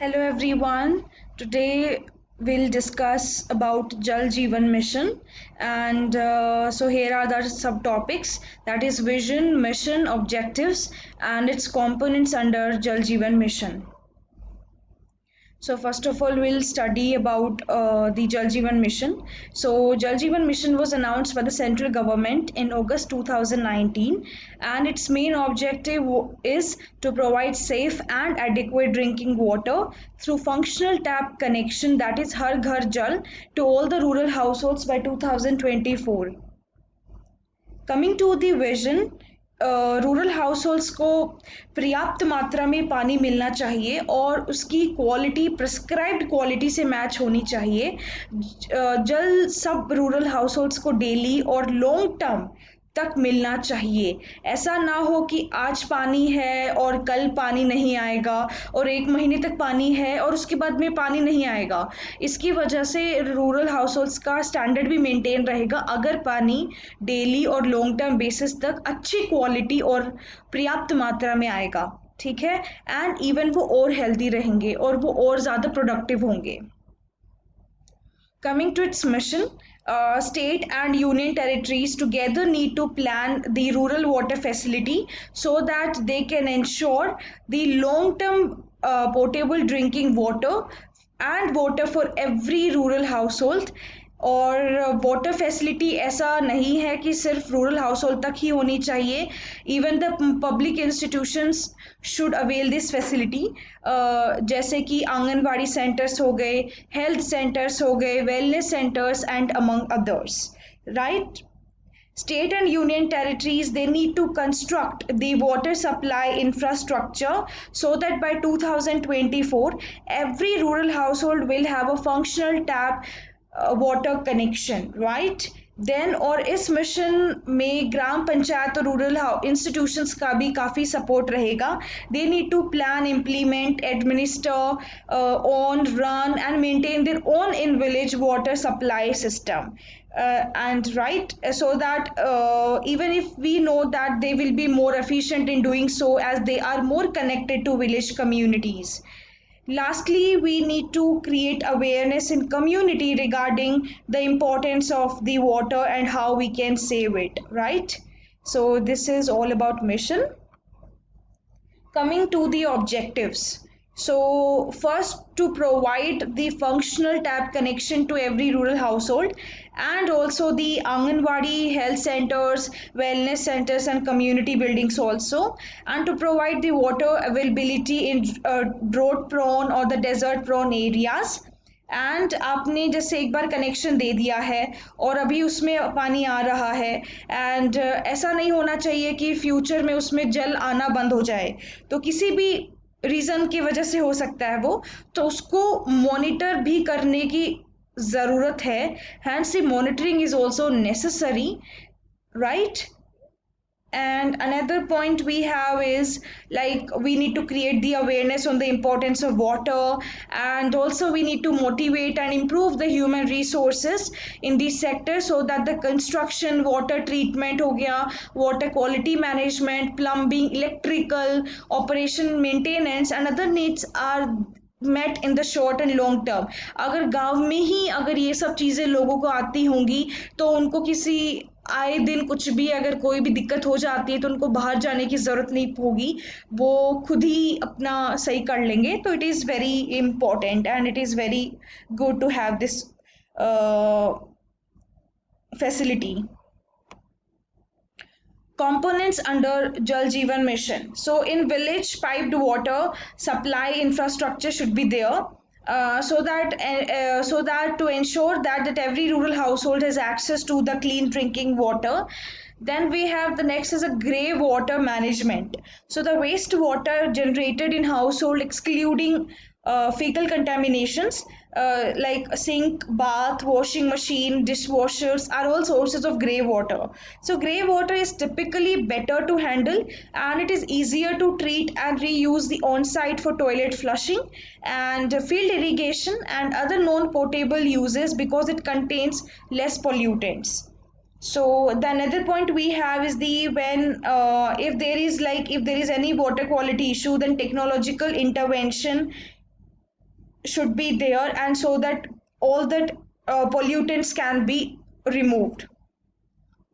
Hello everyone. Today we'll discuss about Jal Jeevan Mission, and so here are the subtopics, that is vision, mission, objectives, and its components under Jal Jeevan Mission. So first of all, we'll study about the Jal Jeevan Mission. So Jal Jeevan Mission was announced by the central government in August 2019, and its main objective is to provide safe and adequate drinking water through functional tap connection, that is Har Ghar Jal, to all the rural households by 2024. Coming to the vision, rural households को पर्याप्त मात्रा में पानी मिलना चाहिए और उसकी quality prescribed quality से मैच होनी चाहिए। जल सब रूरल हाउसहोल्ड्स को डेली और लॉन्ग टर्म तक मिलना चाहिए। ऐसा ना हो कि आज पानी है और कल पानी नहीं आएगा और एक महीने तक पानी है और उसके बाद में पानी नहीं आएगा। इसकी वजह से रूरल हाउसहोल्ड्स का स्टैंडर्ड भी मेंटेन रहेगा अगर पानी डेली और लॉन्ग टर्म बेसिस तक अच्छी क्वालिटी और पर्याप्त मात्रा में आएगा। ठीक है, एंड इवन वो और हेल्दी रहेंगे और वो और ज़्यादा प्रोडक्टिव होंगे। Coming to its mission, state and union territories together need to plan the rural water facility so that they can ensure the long-term potable drinking water and water for every rural household। और water facility ऐसा नहीं है कि सिर्फ rural house hold तक ही होनी चाहिए, even the public institutions should avail this facility, जैसे कि आंगनवाड़ी सेंटर्स हो गए, हेल्थ सेंटर्स हो गए, wellness centres and among others, right. State and union territories, they need to construct the water supply infrastructure so that by 2024 every rural household will have a functional tap water connection, right। Then और इस mission में ग्राम पंचायत और rural institutions का भी काफ़ी support रहेगा। They need to plan, implement, administer, own, run and maintain their own in village water supply system, and right, so that even if we know that they will be more efficient in doing so as they are more connected to village communities. Lastly, we need to create awareness in community regarding the importance of the water and how we can save it, right? So this is all about mission. Coming to the objectives, so first, to provide the functional tap connection to every rural household and also the Anganwadi health centers, wellness centers and community buildings also, and to provide the water availability in drought prone or the desert prone areas। And आपने जैसे एक बार connection दे दिया है और अभी उसमें पानी आ रहा है, एंड ऐसा नहीं होना चाहिए कि फ्यूचर में उसमें जल आना बंद हो जाए, तो किसी भी रीज़न की वजह से हो सकता है वो, तो उसको मॉनिटर भी करने की ज़रूरत है। Hence the monitoring is also necessary, right. And another point we have is, like, we need to create the awareness on the importance of water, and also we need to motivate and improve the human resources in these sectors so that the construction, water treatment हो गया, water quality management, plumbing, electrical, operation, maintenance and other needs are met in the short and long term. अगर गांव में ही अगर ये सब चीज़ें लोगों को आती होंगी तो उनको किसी आए दिन कुछ भी अगर कोई भी दिक्कत हो जाती है तो उनको बाहर जाने की ज़रूरत नहीं होगी, वो खुद ही अपना सही कर लेंगे। तो it is very important and it is very good to have this facility. Components under Jal Jeevan Mission. So in village, piped water supply infrastructure should be there, so that to ensure that every rural household has access to the clean drinking water. Then we have the next is a grey water management. So the wastewater generated in household, excluding fecal contaminations, like sink, bath, washing machine, dishwashers are all sources of grey water. So grey water is typically better to handle and it is easier to treat and reuse the on-site for toilet flushing and field irrigation and other non-potable uses because it contains less pollutants. So the another point we have is the when if there is any water quality issue, then technological intervention should be there, and so that all that pollutants can be removed.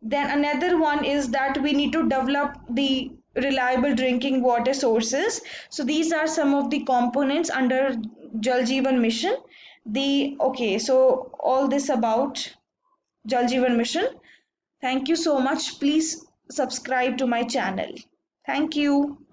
Then another one is that we need to develop the reliable drinking water sources. So these are some of the components under Jal Jeevan Mission. The okay, so all this about Jal Jeevan Mission. Thank you so much. Please subscribe to my channel. Thank you.